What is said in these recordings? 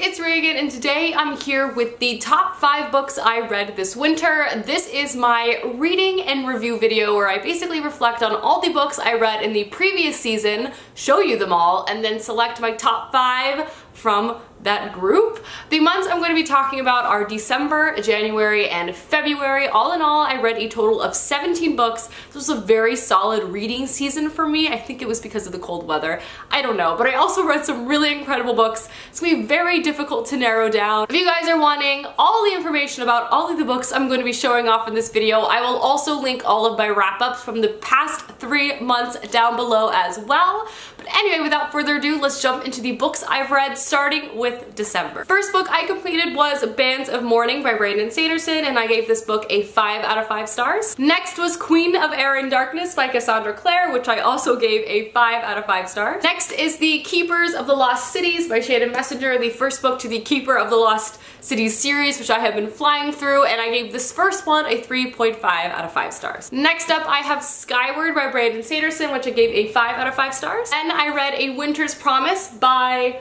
it's Reagan, and today I'm here with the top 5 books I read this winter. This is my reading and review video where I basically reflect on all the books I read in the previous season, show you them all, and then select my top 5 from that group. The months I'm going to be talking about are December, January, and February. All in all, I read a total of 17 books. This was a very solid reading season for me. I think it was because of the cold weather. I don't know, but I also read some really incredible books. It's going to be very difficult to narrow down. If you guys are wanting all the information about all of the books I'm going to be showing off in this video, I will also link all of my wrap-ups from the past 3 months down below as well. But anyway, without further ado, let's jump into the books I've read, starting with December. First book I completed was Bands of Mourning by Brandon Sanderson, and I gave this book a 5 out of 5 stars. Next was Queen of Air and Darkness by Cassandra Clare, which I also gave a 5 out of 5 stars. Next is The Keepers of the Lost Cities by Shannon Messenger, the first book to the Keeper of the Lost Cities series, which I have been flying through, and I gave this first one a 3.5 out of 5 stars. Next up, I have Skyward by Brandon Sanderson, which I gave a 5 out of 5 stars. And I read A Winter's Promise by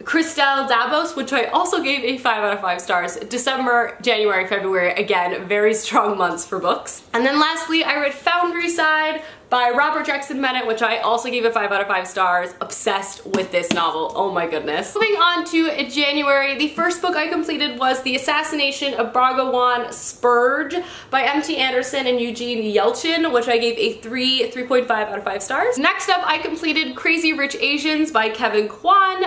Christelle Dabos, which I also gave a 5 out of 5 stars. December, January, February, again, very strong months for books. And then lastly, I read Foundryside by Robert Jackson Bennett, which I also gave a 5 out of 5 stars. Obsessed with this novel, oh my goodness. Moving on to January, the first book I completed was The Assassination of Bhagwan Spurge by M.T. Anderson and Eugene Yelchin, which I gave a 3.5 out of 5 stars. Next up, I completed Crazy Rich Asians by Kevin Kwan,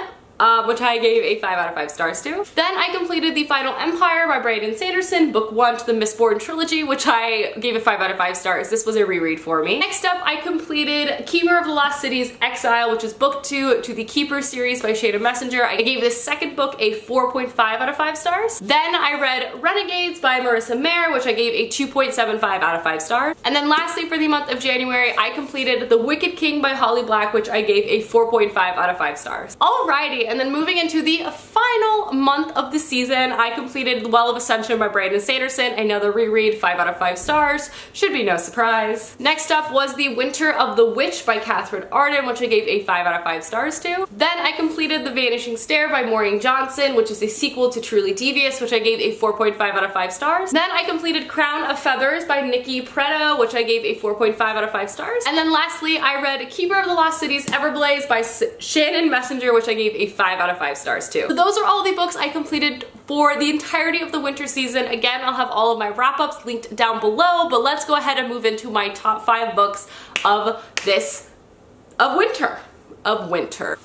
which I gave a 5 out of 5 stars to. Then I completed The Final Empire by Brandon Sanderson, book 1 to the Mistborn trilogy, which I gave a 5 out of 5 stars. This was a reread for me. Next up, I completed Keeper of the Lost Cities Exile, which is book 2 to the Keeper series by Shannon Messenger. I gave this second book a 4.5 out of 5 stars. Then I read Renegades by Marissa Mayer, which I gave a 2.75 out of 5 stars. And then lastly, for the month of January, I completed The Wicked King by Holly Black, which I gave a 4.5 out of 5 stars. Alrighty, and then moving into the final month of the season, I completed The Well of Ascension by Brandon Sanderson, another reread, 5 out of 5 stars. Should be no surprise. Next up was The Winter of the Witch by Catherine Arden, which I gave a 5 out of 5 stars to. Then I completed The Vanishing Stair by Maureen Johnson, which is a sequel to Truly Devious, which I gave a 4.5 out of 5 stars. Then I completed Crown of Feathers by Nikki Preto, which I gave a 4.5 out of 5 stars. And then lastly, I read Keeper of the Lost Cities Everblaze by Shannon Messenger, which I gave a 5 out of 5 stars too. So those are all the books I completed for the entirety of the winter season. Again, I'll have all of my wrap-ups linked down below, but let's go ahead and move into my top 5 books of winter.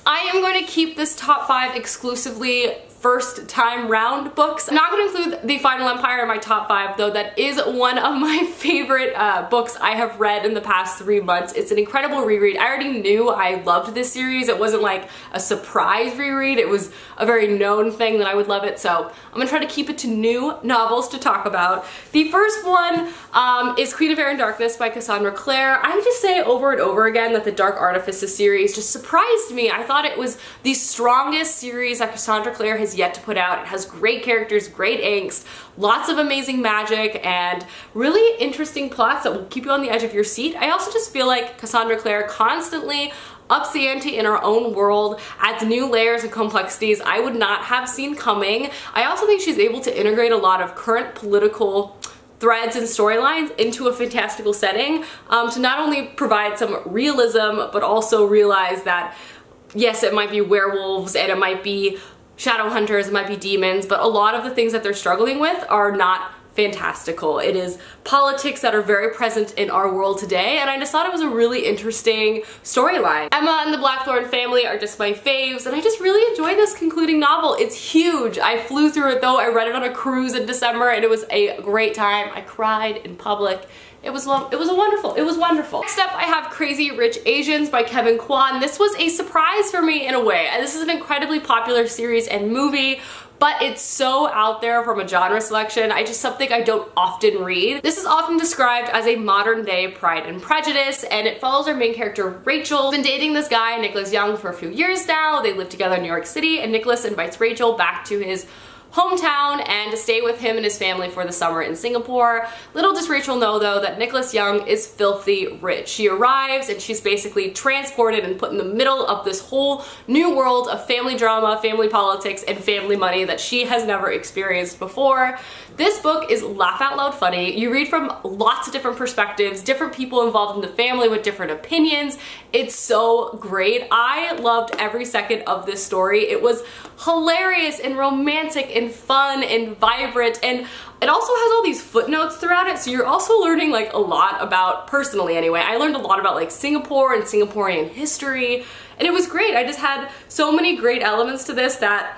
I am going to keep this top 5 exclusively first time round books. I'm not going to include The Final Empire in my top 5, though that is one of my favorite books I have read in the past 3 months. It's an incredible reread. I already knew I loved this series. It wasn't like a surprise reread. It was a very known thing that I would love it, so I'm going to try to keep it to new novels to talk about. The first one is Queen of Air and Darkness by Cassandra Clare. I just say over and over again that the Dark Artifices series just surprised me. I thought it was the strongest series that Cassandra Clare has yet to put out. It has great characters, great angst, lots of amazing magic, and really interesting plots that will keep you on the edge of your seat. I also just feel like Cassandra Clare constantly ups the ante in her own world, adds new layers and complexities I would not have seen coming. I also think she's able to integrate a lot of current political threads and storylines into a fantastical setting to not only provide some realism, but also realize that yes, it might be werewolves and it might be shadow hunters, it might be demons, but a lot of the things that they're struggling with are not fantastical. It is politics that are very present in our world today, and I just thought it was a really interesting storyline. Emma and the Blackthorn family are just my faves, and I just really enjoyed this concluding novel. It's huge. I flew through it though. I read it on a cruise in December, and it was a great time. I cried in public. It was wonderful. Next up, I have Crazy Rich Asians by Kevin Kwan. This was a surprise for me in a way. This is an incredibly popular series and movie, but it's so out there from a genre selection. Something I don't often read. This is often described as a modern day Pride and Prejudice, and it follows our main character, Rachel. Been dating this guy, Nicholas Young, for a few years now. They live together in New York City, and Nicholas invites Rachel back to his hometown and to stay with him and his family for the summer in Singapore. Little does Rachel know though that Nicholas Young is filthy rich. She arrives and she's basically transported and put in the middle of this whole new world of family drama, family politics, and family money that she has never experienced before. This book is laugh out loud funny. You read from lots of different perspectives, different people involved in the family with different opinions. It's so great. I loved every second of this story. It was hilarious and romantic and fun and vibrant, and it also has all these footnotes throughout it, so you're also learning like a lot about, personally anyway, I learned a lot about like Singapore and Singaporean history, and it was great. I just had so many great elements to this that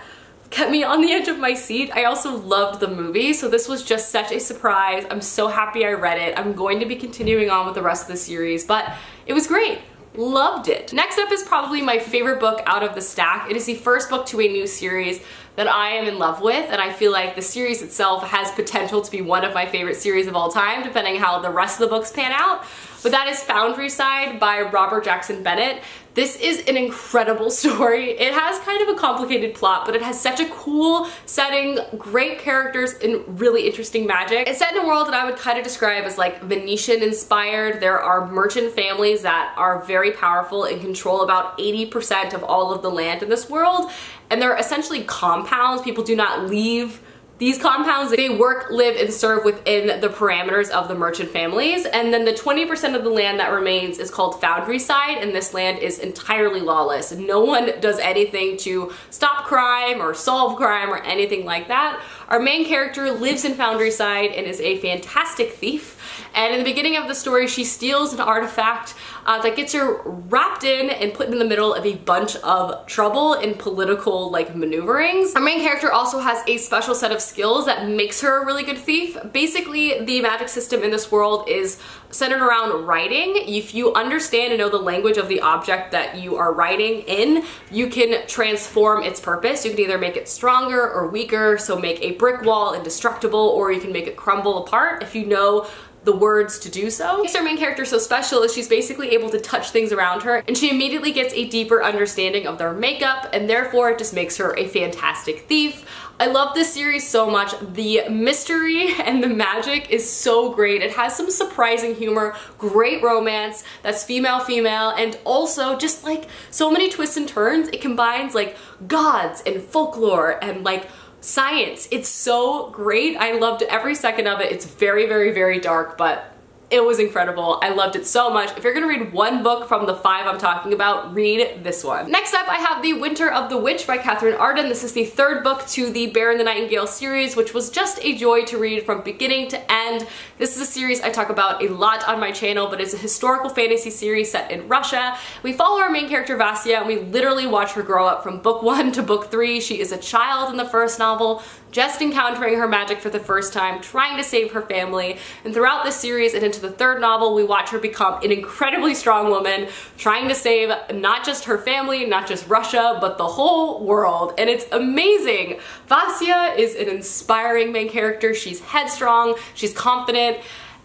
kept me on the edge of my seat. I also loved the movie, so this was just such a surprise. I'm so happy I read it. I'm going to be continuing on with the rest of the series, but it was great. Loved it. Next up is probably my favorite book out of the stack. It is the first book to a new series that I am in love with, and I feel like the series itself has potential to be one of my favorite series of all time, depending how the rest of the books pan out. But that is Foundry Side by Robert Jackson Bennett. This is an incredible story. It has kind of a complicated plot, but it has such a cool setting, great characters, and really interesting magic. It's set in a world that I would kind of describe as like Venetian inspired. There are merchant families that are very powerful and control about 80% of all of the land in this world, and they're essentially compounds. People do not leave these compounds. They work, live, and serve within the parameters of the merchant families. And then the 20% of the land that remains is called Foundry Side, and this land is entirely lawless. No one does anything to stop crime or solve crime or anything like that. Our main character lives in Foundry Side and is a fantastic thief. And in the beginning of the story, she steals an artifact that gets her wrapped in and put in the middle of a bunch of trouble and political like maneuverings. Our main character also has a special set of skills that makes her a really good thief. Basically, the magic system in this world is centered around writing. If you understand and know the language of the object that you are writing in, you can transform its purpose. You can either make it stronger or weaker, so make a brick wall indestructible, or you can make it crumble apart if you know the words to do so. What makes our main character so special is she's basically able to touch things around her, and she immediately gets a deeper understanding of their makeup, and therefore it just makes her a fantastic thief. I love this series so much. The mystery and the magic is so great. It has some surprising humor, great romance that's female-female, and also just like so many twists and turns. It combines like gods and folklore and like science. It's so great. I loved every second of it. It's very, very, very dark, but it was incredible. I loved it so much. If you're gonna read one book from the 5 I'm talking about, read this one. Next up, I have The Winter of the Witch by Katherine Arden. This is the 3rd book to the Bear and the Nightingale series, which was just a joy to read from beginning to end. This is a series I talk about a lot on my channel, but it's a historical fantasy series set in Russia. We follow our main character Vasya, and we literally watch her grow up from book 1 to book 3. She is a child in the first novel, just encountering her magic for the first time, trying to save her family. And throughout this series and into the 3rd novel, we watch her become an incredibly strong woman, trying to save not just her family, not just Russia, but the whole world. And it's amazing. Vasya is an inspiring main character. She's headstrong, she's confident,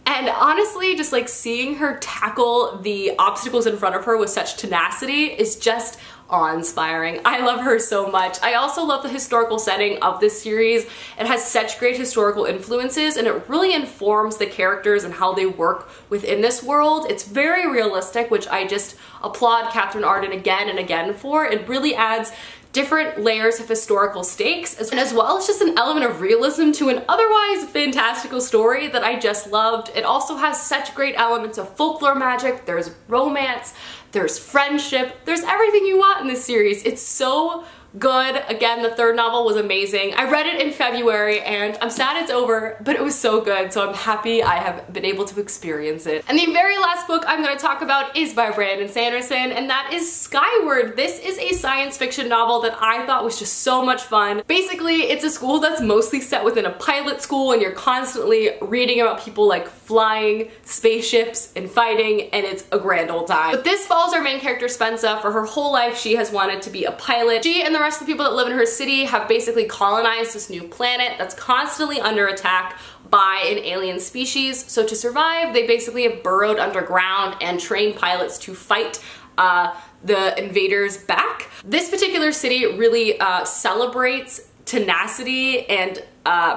and honestly, just like seeing her tackle the obstacles in front of her with such tenacity is just awe-inspiring. I love her so much. I also love the historical setting of this series. It has such great historical influences, and it really informs the characters and how they work within this world. It's very realistic, which I just applaud Katherine Arden again and again for. It really adds different layers of historical stakes, and as well as just an element of realism to an otherwise fantastical story that I just loved. It also has such great elements of folklore magic, there's romance, there's friendship, there's everything you want in this series. It's so good. Again, the 3rd novel was amazing. I read it in February and I'm sad it's over, but it was so good, so I'm happy I have been able to experience it. And the very last book I'm going to talk about is by Brandon Sanderson, and that is Skyward. This is a science fiction novel that I thought was just so much fun. Basically, it's a school that's mostly set within a pilot school, and you're constantly reading about people like flying spaceships and fighting, and it's a grand old time. But this follows our main character Spensa. For her whole life, she has wanted to be a pilot. She and the rest of the people that live in her city have basically colonized this new planet that's constantly under attack by an alien species. So to survive, they basically have burrowed underground and trained pilots to fight the invaders back. This particular city really celebrates tenacity and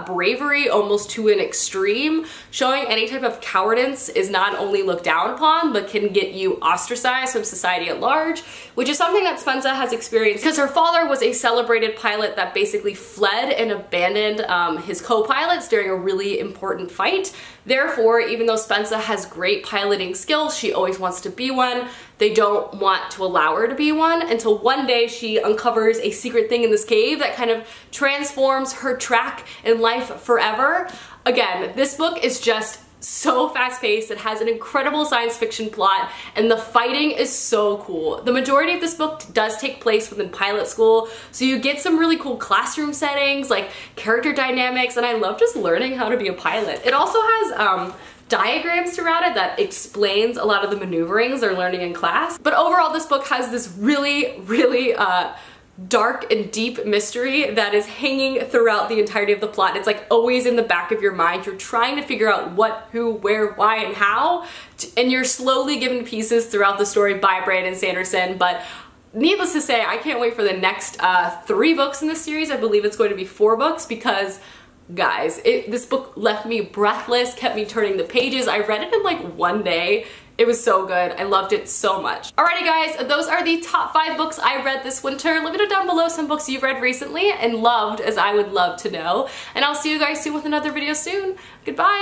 bravery almost to an extreme, showing any type of cowardice is not only looked down upon, but can get you ostracized from society at large, which is something that Spensa has experienced because her father was a celebrated pilot that basically fled and abandoned his co-pilots during a really important fight. Therefore, even though Spensa has great piloting skills, she always wants to be one. They don't want to allow her to be one until one day she uncovers a secret thing in this cave that kind of transforms her track in life forever. Again, this book is just so fast-paced. It has an incredible science fiction plot, and the fighting is so cool. The majority of this book does take place within pilot school, so you get some really cool classroom settings, like character dynamics, and I love just learning how to be a pilot. It also has diagrams throughout it that explains a lot of the maneuverings they're learning in class. But overall, this book has this really dark and deep mystery that is hanging throughout the entirety of the plot. It's like always in the back of your mind. You're trying to figure out what, who, where, why, and how, and you're slowly given pieces throughout the story by Brandon Sanderson. But needless to say, I can't wait for the next 3 books in this series. I believe it's going to be 4 books because guys, this book left me breathless, kept me turning the pages. I read it in like one day. It was so good. I loved it so much. Alrighty guys, those are the top 5 books I read this winter. Let me know down below some books you've read recently and loved, as I would love to know. And I'll see you guys soon with another video soon. Goodbye.